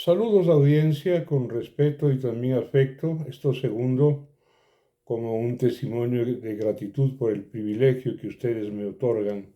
Saludos audiencia con respeto y también afecto. Esto segundo como un testimonio de gratitud por el privilegio que ustedes me otorgan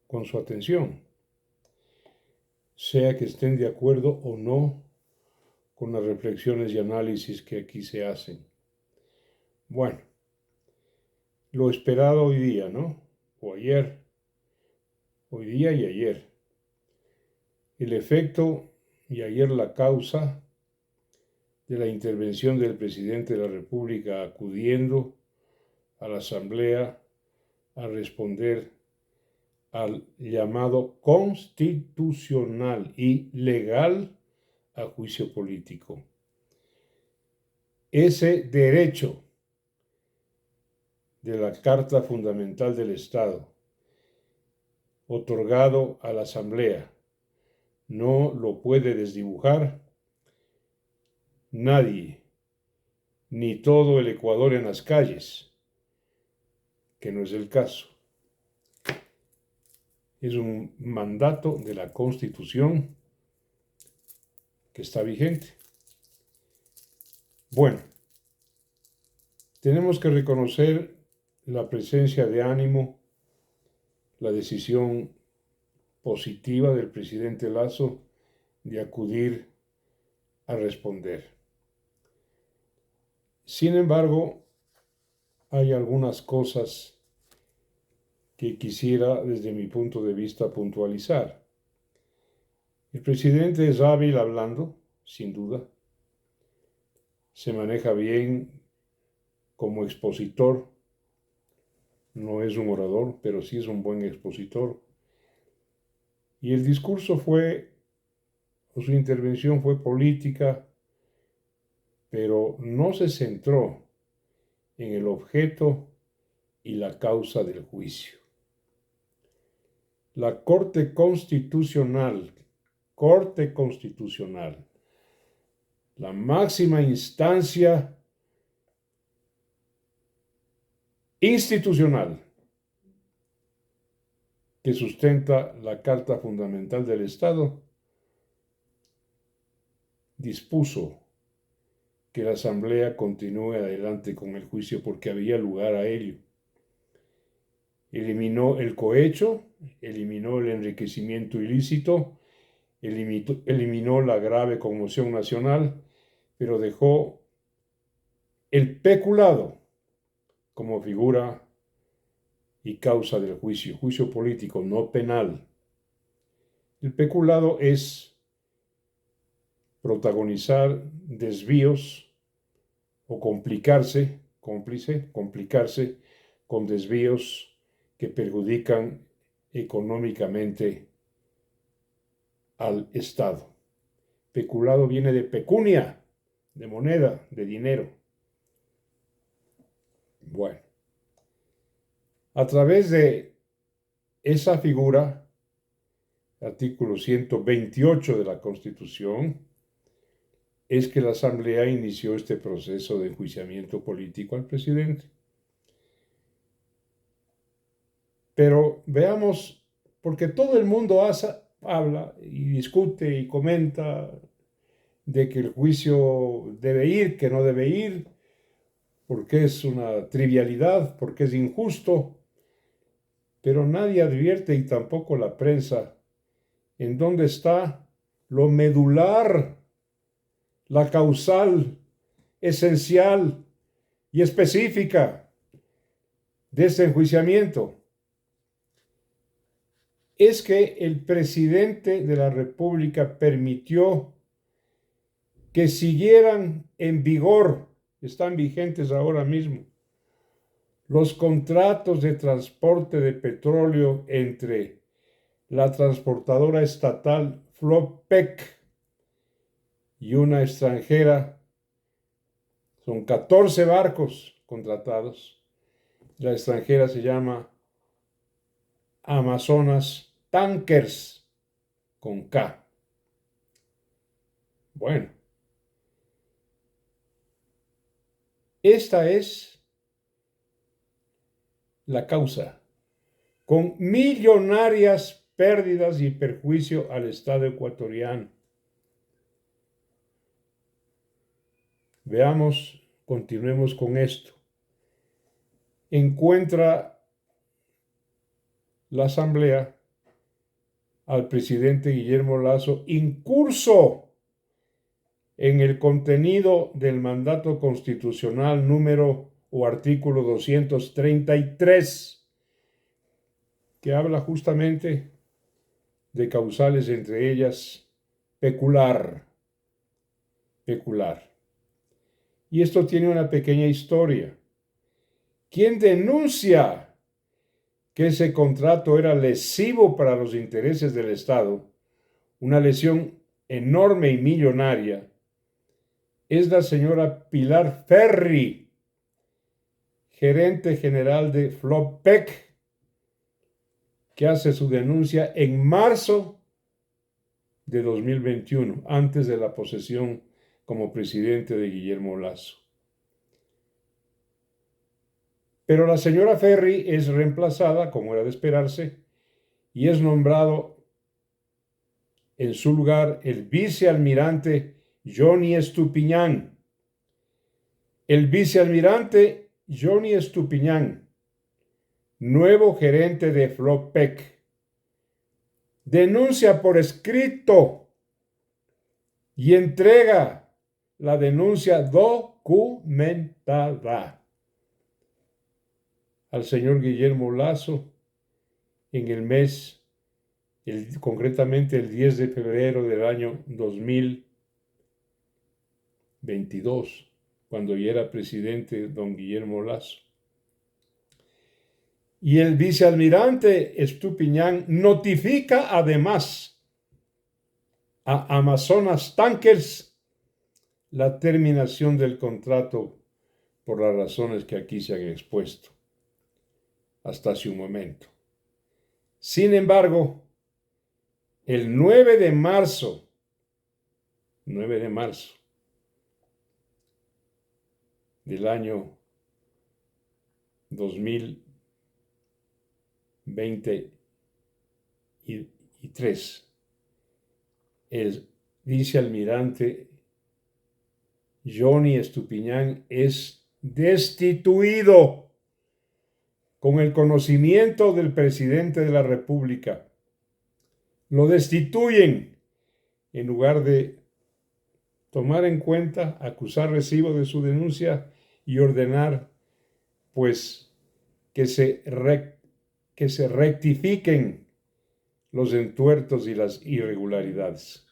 con su atención, sea que estén de acuerdo o no con las reflexiones y análisis que aquí se hacen. Bueno, lo esperado hoy día, ¿no? O ayer, hoy día y ayer. El efecto y ayer la causa de la intervención del presidente de la República acudiendo a la Asamblea a responder al llamado constitucional y legal a juicio político. Ese derecho de la Carta Fundamental del Estado, otorgado a la Asamblea, no lo puede desdibujar nadie, ni todo el Ecuador en las calles, que no es el caso. Es un mandato de la Constitución que está vigente. Bueno, tenemos que reconocer la presencia de ánimo, la decisión positiva del presidente Lasso de acudir a responder. Sin embargo, hay algunas cosas que quisiera desde mi punto de vista puntualizar. El presidente es hábil hablando, sin duda. Se maneja bien como expositor. No es un orador, pero sí es un buen expositor. Y el discurso su intervención fue política, pero no se centró en el objeto y la causa del juicio. La Corte Constitucional, la máxima instancia institucional que sustenta la Carta Fundamental del Estado, dispuso que la Asamblea continúe adelante con el juicio porque había lugar a ello. Eliminó el cohecho, eliminó el enriquecimiento ilícito, eliminó la grave conmoción nacional, pero dejó el peculado como figura y causa del juicio político, no penal. El peculado es protagonizar desvíos o complicarse con desvíos que perjudican económicamente al Estado. Peculado viene de pecunia, de moneda, de dinero. Bueno, a través de esa figura, artículo 128 de la Constitución, es que la Asamblea inició este proceso de enjuiciamiento político al presidente. Pero veamos, porque todo el mundo habla y discute y comenta de que el juicio debe ir, que no debe ir, porque es una trivialidad, porque es injusto, pero nadie advierte y tampoco la prensa en dónde está lo medular, la causal, esencial y específica de este enjuiciamiento. Es que el presidente de la República permitió que siguieran en vigor, están vigentes ahora mismo, los contratos de transporte de petróleo entre la transportadora estatal Flopec y una extranjera. Son 14 barcos contratados. La extranjera se llama Amazonas Tankers, con K. Bueno, esta es la causa, con millonarias pérdidas y perjuicio al Estado ecuatoriano. Veamos, continuemos con esto. Encuentra la Asamblea al presidente Guillermo Lasso incurso en el contenido del mandato constitucional número o artículo 233, que habla justamente de causales, entre ellas pecular. Y esto tiene una pequeña historia. ¿Quién denuncia que ese contrato era lesivo para los intereses del Estado, una lesión enorme y millonaria? Es la señora Pilar Ferri, gerente general de Flopec, que hace su denuncia en marzo de 2021, antes de la posesión como presidente de Guillermo Lasso. Pero la señora Ferri es reemplazada, como era de esperarse, y es nombrado en su lugar el vicealmirante Johnny Estupiñán. El vicealmirante Johnny Estupiñán, nuevo gerente de Flopec, denuncia por escrito y entrega la denuncia documentada al señor Guillermo Lasso en el mes, concretamente el 10 de febrero del año 2022, cuando ya era presidente don Guillermo Lasso. Y el vicealmirante Estupiñán notifica además a Amazonas Tankers la terminación del contrato por las razones que aquí se han expuesto hasta hace un momento. Sin embargo, el 9 de marzo del año 2023, el vicealmirante Johnny Estupiñán es destituido con el conocimiento del presidente de la República. Lo destituyen en lugar de tomar en cuenta, acusar recibo de su denuncia y ordenar, pues, que se rectifiquen los entuertos y las irregularidades.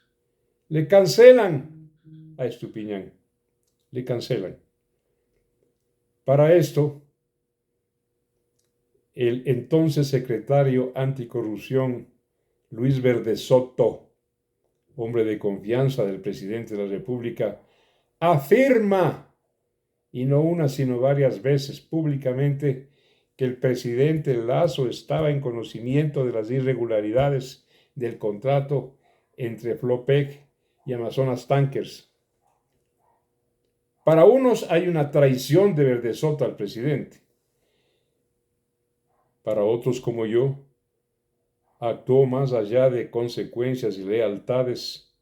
Le cancelan a Estupiñán, le cancelan. Para esto, el entonces secretario anticorrupción Luis Verde Soto, hombre de confianza del presidente de la República, afirma, y no una sino varias veces públicamente, que el presidente Lasso estaba en conocimiento de las irregularidades del contrato entre Flopec y Amazonas Tankers. Para unos hay una traición de Verde Soto al presidente. Para otros, como yo, actuó más allá de consecuencias y lealtades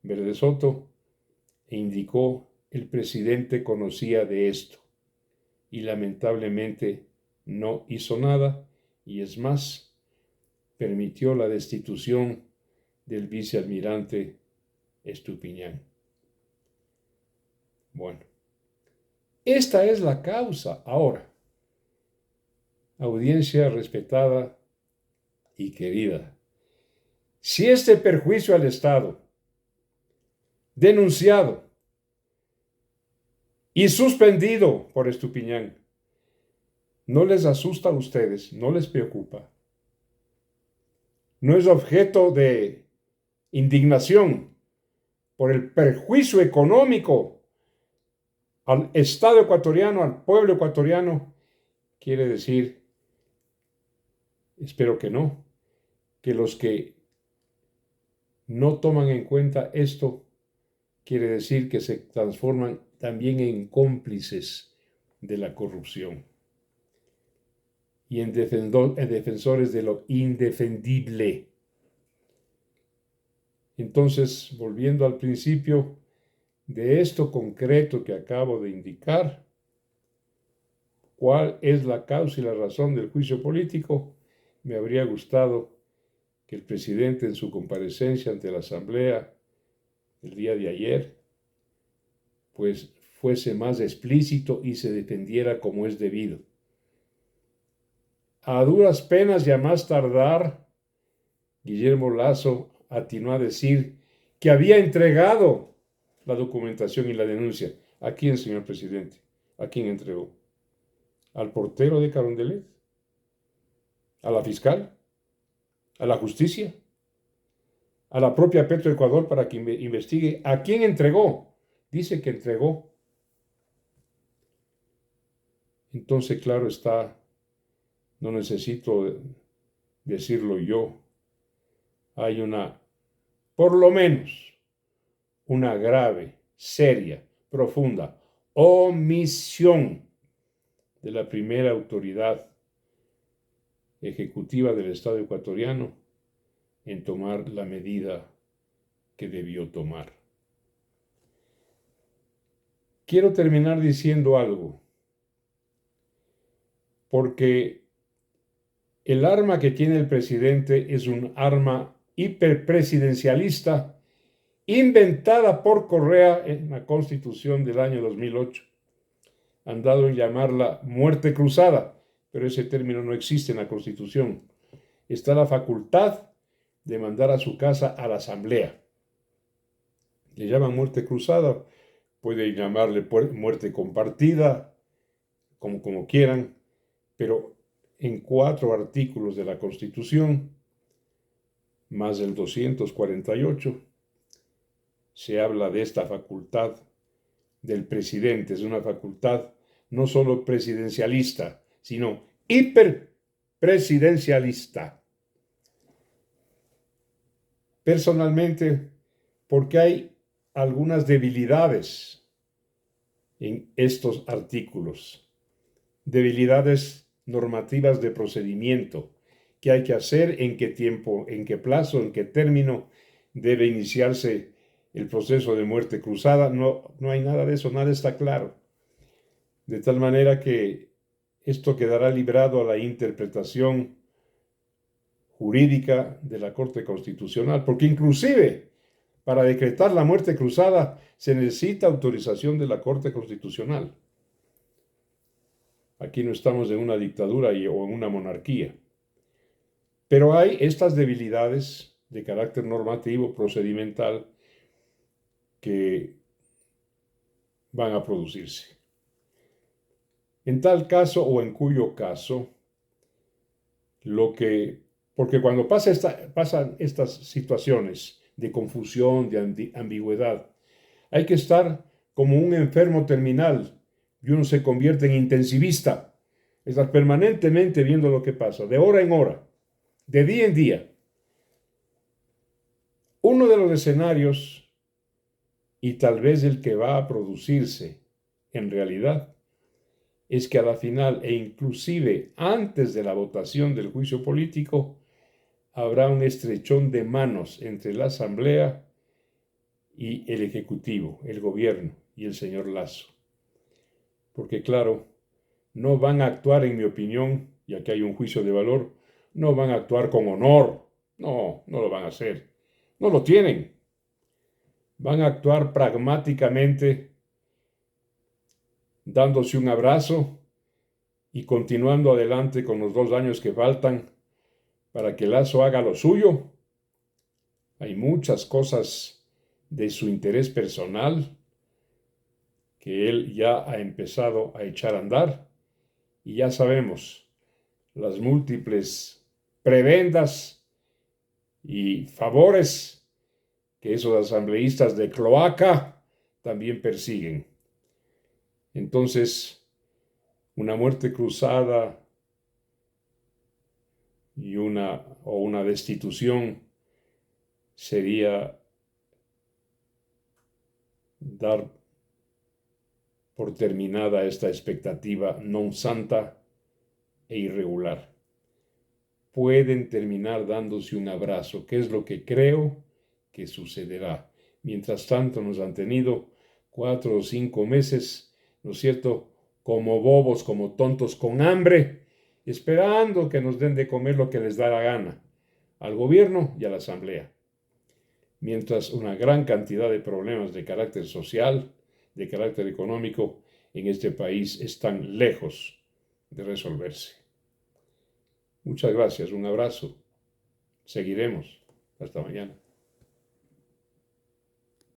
Verde Soto e indicó: el presidente conocía de esto y lamentablemente no hizo nada, y es más, permitió la destitución del vicealmirante Estupiñán. Bueno, esta es la causa. Ahora, audiencia respetada y querida, si este perjuicio al Estado, denunciado y suspendido por Estupiñán, no les asusta a ustedes, no les preocupa, no es objeto de indignación por el perjuicio económico al Estado ecuatoriano, al pueblo ecuatoriano, quiere decir, espero que no, que los que no toman en cuenta esto, quiere decir que se transforman también en cómplices de la corrupción y en defensores de lo indefendible. Entonces, volviendo al principio, de esto concreto que acabo de indicar, cuál es la causa y la razón del juicio político, me habría gustado que el presidente en su comparecencia ante la Asamblea el día de ayer, pues fuese más explícito y se defendiera como es debido. A duras penas y a más tardar, Guillermo Lasso atinó a decir que había entregado la documentación y la denuncia. ¿A quién, señor presidente? ¿A quién entregó? ¿Al portero de Carondelet? ¿A la fiscal? ¿A la justicia? ¿A la propia Petroecuador para que investigue? ¿A quién entregó? Dice que entregó. Entonces, claro está, no necesito decirlo yo. Hay por lo menos, una grave, seria, profunda omisión de la primera autoridad ejecutiva del Estado ecuatoriano en tomar la medida que debió tomar. Quiero terminar diciendo algo, porque el arma que tiene el presidente es un arma hiperpresidencialista inventada por Correa en la Constitución del año 2008. Han dado en llamarla muerte cruzada, pero ese término no existe en la Constitución. Está la facultad de mandar a su casa a la Asamblea. Le llaman muerte cruzada, puede llamarle muerte compartida, como quieran, pero en 4 artículos de la Constitución, más del 248, se habla de esta facultad del presidente. Es una facultad no solo presidencialista, sino hiperpresidencialista. Personalmente, porque hay algunas debilidades en estos artículos, debilidades normativas de procedimiento, qué hay que hacer, en qué tiempo, en qué plazo, en qué término debe iniciarse el proceso de muerte cruzada. No hay nada de eso, nada está claro. De tal manera que esto quedará librado a la interpretación jurídica de la Corte Constitucional, porque inclusive para decretar la muerte cruzada se necesita autorización de la Corte Constitucional. Aquí no estamos en una dictadura o en una monarquía. Pero hay estas debilidades de carácter normativo, procedimental, que van a producirse. En tal caso o en cuyo caso, porque cuando pasan estas situaciones de confusión, de ambigüedad, hay que estar como un enfermo terminal y uno se convierte en intensivista, estar permanentemente viendo lo que pasa, de hora en hora, de día en día. Uno de los escenarios, y tal vez el que va a producirse en realidad, es que a la final e inclusive antes de la votación del juicio político habrá un estrechón de manos entre la Asamblea y el Ejecutivo, el gobierno y el señor Lasso. Porque claro, no van a actuar, en mi opinión, y aquí hay un juicio de valor, no van a actuar con honor, no lo van a hacer, no lo tienen. Van a actuar pragmáticamente, dándose un abrazo y continuando adelante con los 2 años que faltan para que Lasso haga lo suyo. Hay muchas cosas de su interés personal que él ya ha empezado a echar a andar y ya sabemos las múltiples prebendas y favores que esos asambleístas de cloaca también persiguen. Entonces, una muerte cruzada y una destitución sería dar por terminada esta expectativa non santa e irregular. Pueden terminar dándose un abrazo, que es lo que creo que sucederá. Mientras tanto nos han tenido 4 o 5 meses, ¿no es cierto?, como bobos, como tontos, con hambre, esperando que nos den de comer lo que les da la gana, al gobierno y a la asamblea. Mientras una gran cantidad de problemas de carácter social, de carácter económico, en este país están lejos de resolverse. Muchas gracias, un abrazo. Seguiremos. Hasta mañana.